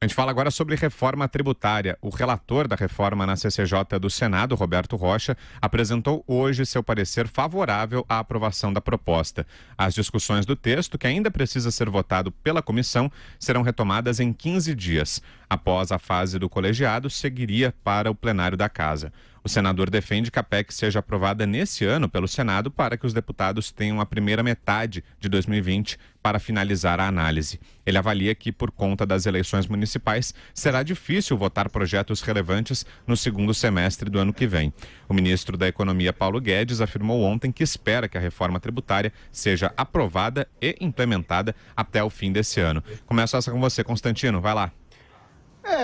A gente fala agora sobre reforma tributária. O relator da reforma na CCJ do Senado, Roberto Rocha, apresentou hoje seu parecer favorável à aprovação da proposta. As discussões do texto, que ainda precisa ser votado pela comissão, serão retomadas em 15 dias. Após a fase do colegiado, seguiria para o plenário da Casa. O senador defende que a PEC seja aprovada nesse ano pelo Senado para que os deputados tenham a primeira metade de 2020 para finalizar a análise. Ele avalia que, por conta das eleições municipais, será difícil votar projetos relevantes no segundo semestre do ano que vem. O ministro da Economia, Paulo Guedes, afirmou ontem que espera que a reforma tributária seja aprovada e implementada até o fim desse ano. Começo essa com você, Constantino. Vai lá.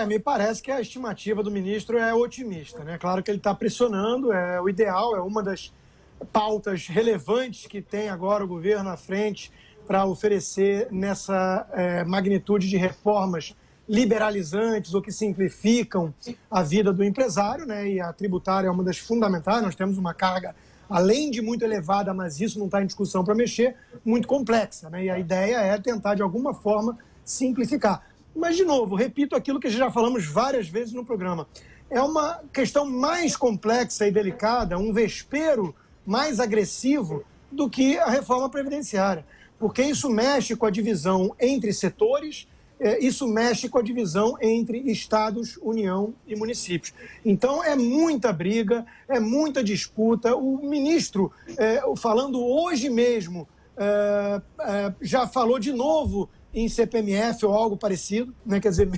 Me parece que a estimativa do ministro é otimista, né? Claro que ele está pressionando, é o ideal, é uma das pautas relevantes que tem agora o governo à frente para oferecer nessa magnitude de reformas liberalizantes ou que simplificam a vida do empresário, né? E a tributária é uma das fundamentais. Nós temos uma carga, além de muito elevada, mas isso não está em discussão para mexer, muito complexa, né? E a ideia é tentar, de alguma forma, simplificar. Mas, de novo, repito aquilo que já falamos várias vezes no programa. É uma questão mais complexa e delicada, um vespeiro mais agressivo do que a reforma previdenciária. Porque isso mexe com a divisão entre setores, isso mexe com a divisão entre estados, União e municípios. Então, é muita briga, é muita disputa. O ministro, falando hoje mesmo, já falou de novo em CPMF ou algo parecido, né? Quer dizer,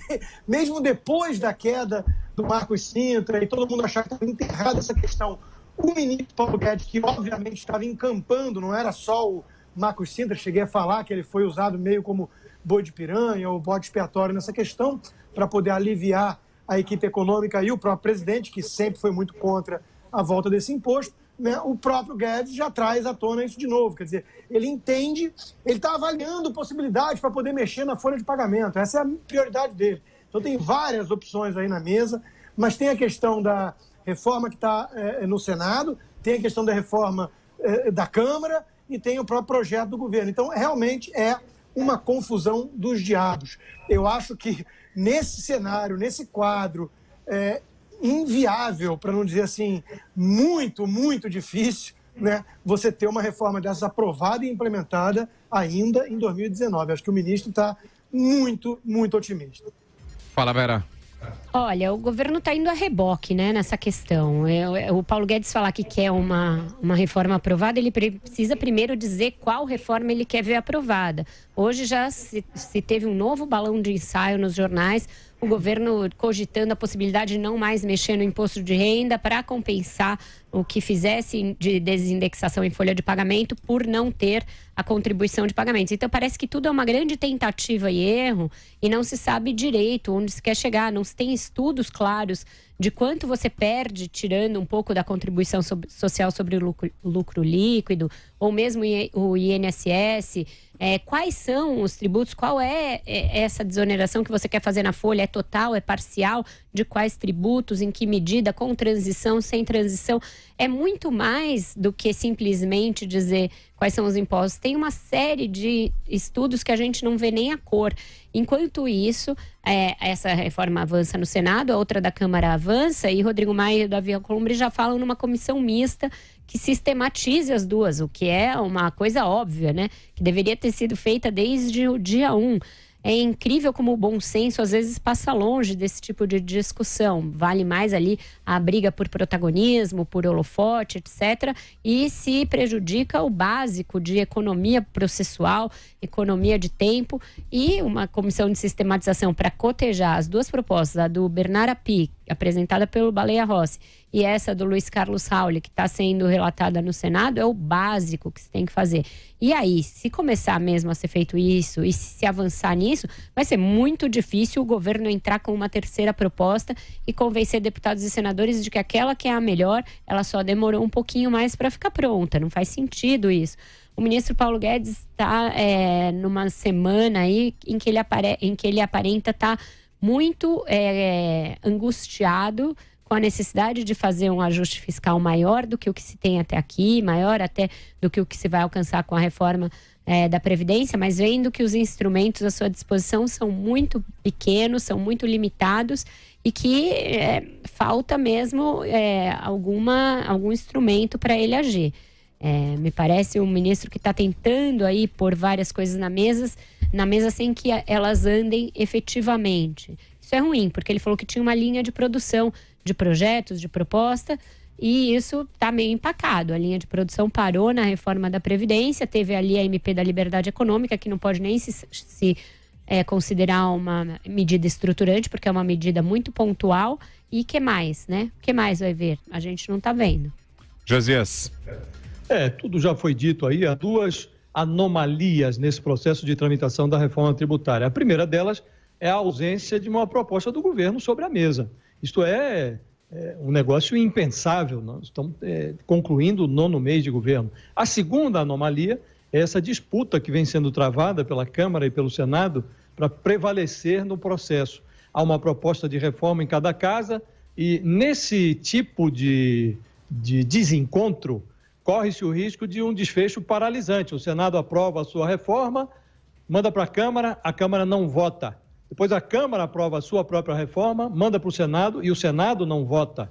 mesmo depois da queda do Marcos Sintra e todo mundo achar que estava enterrada essa questão, o ministro Paulo Guedes, que obviamente estava encampando, não era só o Marcos Sintra, cheguei a falar que ele foi usado meio como boi de piranha ou bode expiatório nessa questão, para poder aliviar a equipe econômica e o próprio presidente, que sempre foi muito contra a volta desse imposto, né? O próprio Guedes já traz à tona isso de novo. Quer dizer, ele entende, ele está avaliando possibilidades para poder mexer na folha de pagamento. Essa é a prioridade dele. Então tem várias opções aí na mesa, mas tem a questão da reforma que está no Senado, tem a questão da reforma da Câmara e tem o próprio projeto do governo. Então, realmente é uma confusão dos diabos. Eu acho que nesse cenário, nesse quadro, inviável, para não dizer assim, muito, muito difícil, né, você ter uma reforma dessas aprovada e implementada ainda em 2019. Acho que o ministro está muito, muito otimista. Fala, Vera. Olha, o governo está indo a reboque, né, nessa questão. O Paulo Guedes falar que quer uma reforma aprovada, ele precisa primeiro dizer qual reforma ele quer ver aprovada. Hoje já se teve um novo balão de ensaio nos jornais, o governo cogitando a possibilidade de não mais mexer no imposto de renda para compensar o que fizesse de desindexação em folha de pagamento por não ter a contribuição de pagamentos. Então parece que tudo é uma grande tentativa e erro e não se sabe direito onde se quer chegar, não se tem estudos claros de quanto você perde tirando um pouco da contribuição social sobre o lucro líquido ou mesmo o INSS. Quais são os tributos, qual é essa desoneração que você quer fazer na folha, é total, é parcial, de quais tributos, em que medida, com transição, sem transição. É muito mais do que simplesmente dizer quais são os impostos. Tem uma série de estudos que a gente não vê nem a cor. Enquanto isso, essa reforma avança no Senado, a outra da Câmara avança, e Rodrigo Maia e Davi Alcolumbre já falam numa comissão mista que sistematize as duas, o que é uma coisa óbvia, né? Que deveria ter sido feita desde o dia 1. É incrível como o bom senso às vezes passa longe desse tipo de discussão. Vale mais ali a briga por protagonismo, por holofote, etc. E se prejudica o básico de economia processual, economia de tempo e uma comissão de sistematização para cotejar as duas propostas, a do Bernard Api, apresentada pelo Baleia Rossi, e essa do Luiz Carlos Rauli, que está sendo relatada no Senado, é o básico que se tem que fazer. E aí, se começar mesmo a ser feito isso e se avançar nisso, vai ser muito difícil o governo entrar com uma terceira proposta e convencer deputados e senadores de que aquela que é a melhor, ela só demorou um pouquinho mais para ficar pronta. Não faz sentido isso. O ministro Paulo Guedes está numa semana aí em que ele aparenta estar muito angustiado com a necessidade de fazer um ajuste fiscal maior do que o que se tem até aqui, maior até do que o que se vai alcançar com a reforma da Previdência, mas vendo que os instrumentos à sua disposição são muito pequenos, são muito limitados e que falta mesmo algum instrumento para ele agir. Me parece um ministro que está tentando aí pôr várias coisas na mesa sem que elas andem efetivamente. Isso é ruim, porque ele falou que tinha uma linha de produção de projetos, de proposta, e isso está meio empacado. A linha de produção parou na reforma da Previdência, teve ali a MP da Liberdade Econômica, que não pode nem se considerar uma medida estruturante, porque é uma medida muito pontual. E o que mais, né? O que mais vai ver? A gente não está vendo. Josias. Tudo já foi dito aí. Há duas anomalias nesse processo de tramitação da reforma tributária. A primeira delas é a ausência de uma proposta do governo sobre a mesa. Isto é um negócio impensável. Nós estamos concluindo o 9º mês de governo. A segunda anomalia é essa disputa que vem sendo travada pela Câmara e pelo Senado para prevalecer no processo. Há uma proposta de reforma em cada casa e nesse tipo de desencontro corre-se o risco de um desfecho paralisante. O Senado aprova a sua reforma, manda para a Câmara não vota. Depois a Câmara aprova a sua própria reforma, manda para o Senado e o Senado não vota.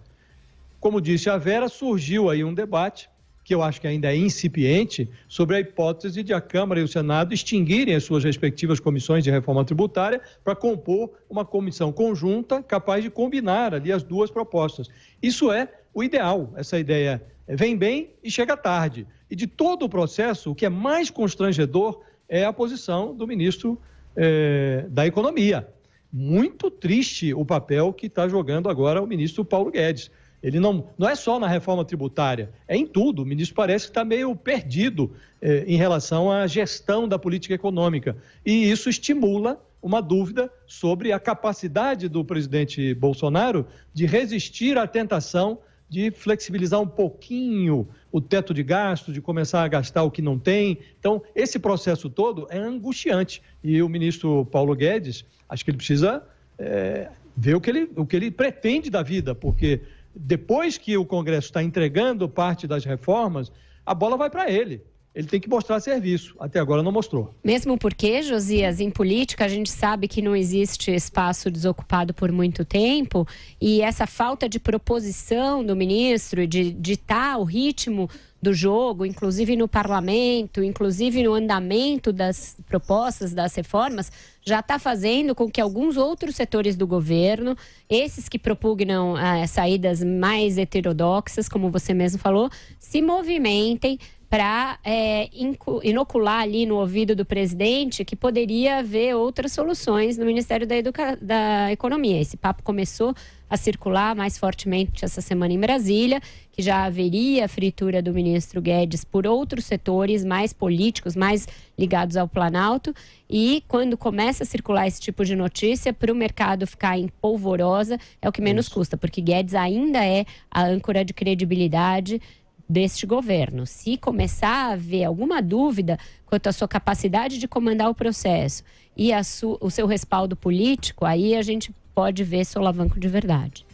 Como disse a Vera, surgiu aí um debate, que eu acho que ainda é incipiente, sobre a hipótese de a Câmara e o Senado extinguirem as suas respectivas comissões de reforma tributária para compor uma comissão conjunta capaz de combinar ali as duas propostas. Isso é o ideal. Essa ideia vem bem e chega tarde. E de todo o processo, o que é mais constrangedor é a posição do ministro da Economia. Muito triste o papel que está jogando agora o ministro Paulo Guedes. Ele não é só na reforma tributária, é em tudo. O ministro parece que está meio perdido em relação à gestão da política econômica. E isso estimula uma dúvida sobre a capacidade do presidente Bolsonaro de resistir à tentação de flexibilizar um pouquinho o teto de gasto, de começar a gastar o que não tem. Então, esse processo todo é angustiante. E o ministro Paulo Guedes, acho que ele precisa ver o que ele pretende da vida, porque depois que o Congresso está entregando parte das reformas, a bola vai para ele. Ele tem que mostrar serviço. Até agora não mostrou. Mesmo porque, Josias, em política a gente sabe que não existe espaço desocupado por muito tempo e essa falta de proposição do ministro, de ditar o ritmo do jogo, inclusive no parlamento, inclusive no andamento das propostas, das reformas, já está fazendo com que alguns outros setores do governo, esses que propugnam saídas mais heterodoxas, como você mesmo falou, se movimentem para inocular ali no ouvido do presidente que poderia haver outras soluções no Ministério da Economia. Esse papo começou a circular mais fortemente essa semana em Brasília, que já haveria a fritura do ministro Guedes por outros setores mais políticos, mais ligados ao Planalto, e quando começa a circular esse tipo de notícia, para o mercado ficar em polvorosa, é o que menos custa, porque Guedes ainda é a âncora de credibilidade deste governo. Se começar a haver alguma dúvida quanto à sua capacidade de comandar o processo e o seu respaldo político, aí a gente pode ver solavanco de verdade.